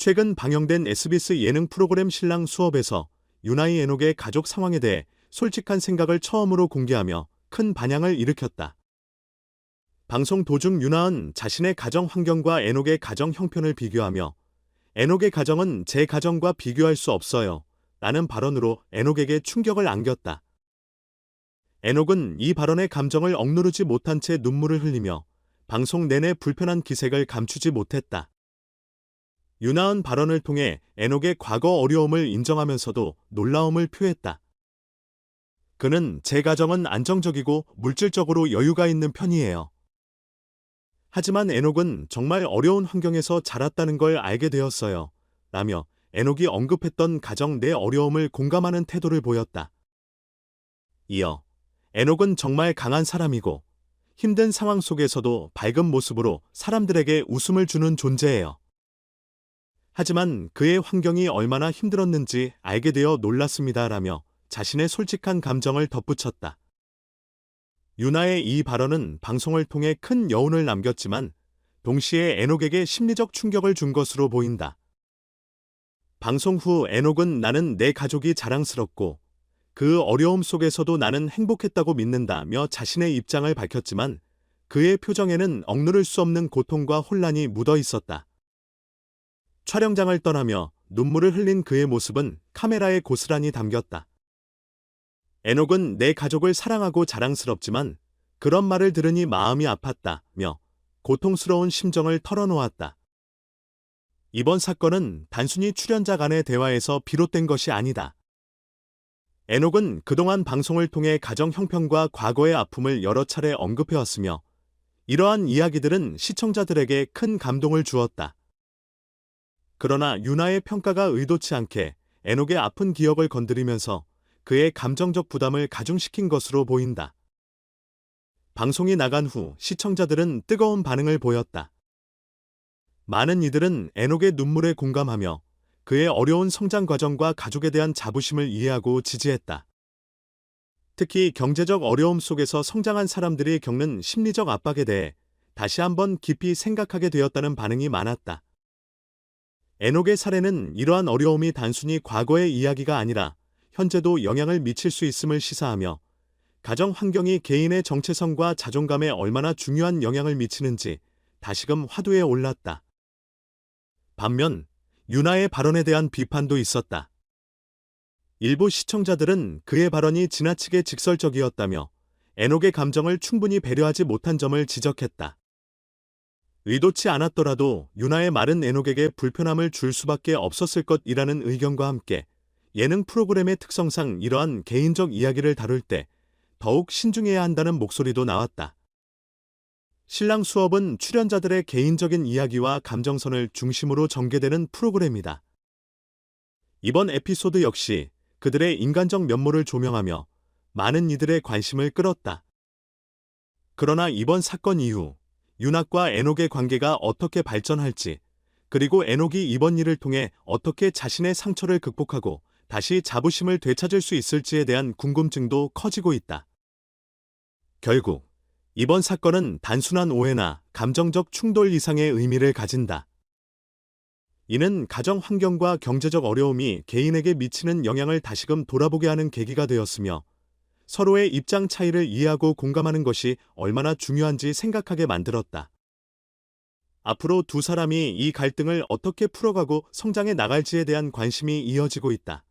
최근 방영된 SBS 예능 프로그램 신랑 수업에서 유나이 에녹의 가족 상황에 대해 솔직한 생각을 처음으로 공개하며 큰 반향을 일으켰다. 방송 도중 유나은 자신의 가정 환경과 에녹의 가정 형편을 비교하며 에녹의 가정은 제 가정과 비교할 수 없어요 라는 발언으로 에녹에게 충격을 안겼다. 에녹은 이 발언의 감정을 억누르지 못한 채 눈물을 흘리며 방송 내내 불편한 기색을 감추지 못했다. 유나은 발언을 통해 에녹의 과거 어려움을 인정하면서도 놀라움을 표했다. 그는 제 가정은 안정적이고 물질적으로 여유가 있는 편이에요. 하지만 에녹은 정말 어려운 환경에서 자랐다는 걸 알게 되었어요. 라며 에녹이 언급했던 가정 내 어려움을 공감하는 태도를 보였다. 이어 에녹은 정말 강한 사람이고 힘든 상황 속에서도 밝은 모습으로 사람들에게 웃음을 주는 존재예요. 하지만 그의 환경이 얼마나 힘들었는지 알게 되어 놀랐습니다. 라며 자신의 솔직한 감정을 덧붙였다. 유나의 이 발언은 방송을 통해 큰 여운을 남겼지만 동시에 에녹에게 심리적 충격을 준 것으로 보인다. 방송 후 에녹은 나는 내 가족이 자랑스럽고 그 어려움 속에서도 나는 행복했다고 믿는다며 자신의 입장을 밝혔지만 그의 표정에는 억누를 수 없는 고통과 혼란이 묻어 있었다. 촬영장을 떠나며 눈물을 흘린 그의 모습은 카메라에 고스란히 담겼다. 에녹은 내 가족을 사랑하고 자랑스럽지만 그런 말을 들으니 마음이 아팠다며 고통스러운 심정을 털어놓았다. 이번 사건은 단순히 출연자 간의 대화에서 비롯된 것이 아니다. 에녹은 그동안 방송을 통해 가정 형편과 과거의 아픔을 여러 차례 언급해왔으며 이러한 이야기들은 시청자들에게 큰 감동을 주었다. 그러나 유나의 평가가 의도치 않게 에녹의 아픈 기억을 건드리면서 그의 감정적 부담을 가중시킨 것으로 보인다. 방송이 나간 후 시청자들은 뜨거운 반응을 보였다. 많은 이들은 에녹의 눈물에 공감하며 그의 어려운 성장 과정과 가족에 대한 자부심을 이해하고 지지했다. 특히 경제적 어려움 속에서 성장한 사람들이 겪는 심리적 압박에 대해 다시 한번 깊이 생각하게 되었다는 반응이 많았다. 에녹의 사례는 이러한 어려움이 단순히 과거의 이야기가 아니라 현재도 영향을 미칠 수 있음을 시사하며 가정 환경이 개인의 정체성과 자존감에 얼마나 중요한 영향을 미치는지 다시금 화두에 올랐다. 반면 유나의 발언에 대한 비판도 있었다. 일부 시청자들은 그의 발언이 지나치게 직설적이었다며 에녹의 감정을 충분히 배려하지 못한 점을 지적했다. 의도치 않았더라도 유나의 말은 에녹에게 불편함을 줄 수밖에 없었을 것이라는 의견과 함께 예능 프로그램의 특성상 이러한 개인적 이야기를 다룰 때 더욱 신중해야 한다는 목소리도 나왔다. 신랑 수업은 출연자들의 개인적인 이야기와 감정선을 중심으로 전개되는 프로그램이다. 이번 에피소드 역시 그들의 인간적 면모를 조명하며 많은 이들의 관심을 끌었다. 그러나 이번 사건 이후 유나과 에녹의 관계가 어떻게 발전할지, 그리고 에녹이 이번 일을 통해 어떻게 자신의 상처를 극복하고 다시 자부심을 되찾을 수 있을지에 대한 궁금증도 커지고 있다. 결국 이번 사건은 단순한 오해나 감정적 충돌 이상의 의미를 가진다. 이는 가정 환경과 경제적 어려움이 개인에게 미치는 영향을 다시금 돌아보게 하는 계기가 되었으며 서로의 입장 차이를 이해하고 공감하는 것이 얼마나 중요한지 생각하게 만들었다. 앞으로 두 사람이 이 갈등을 어떻게 풀어가고 성장해 나갈지에 대한 관심이 이어지고 있다.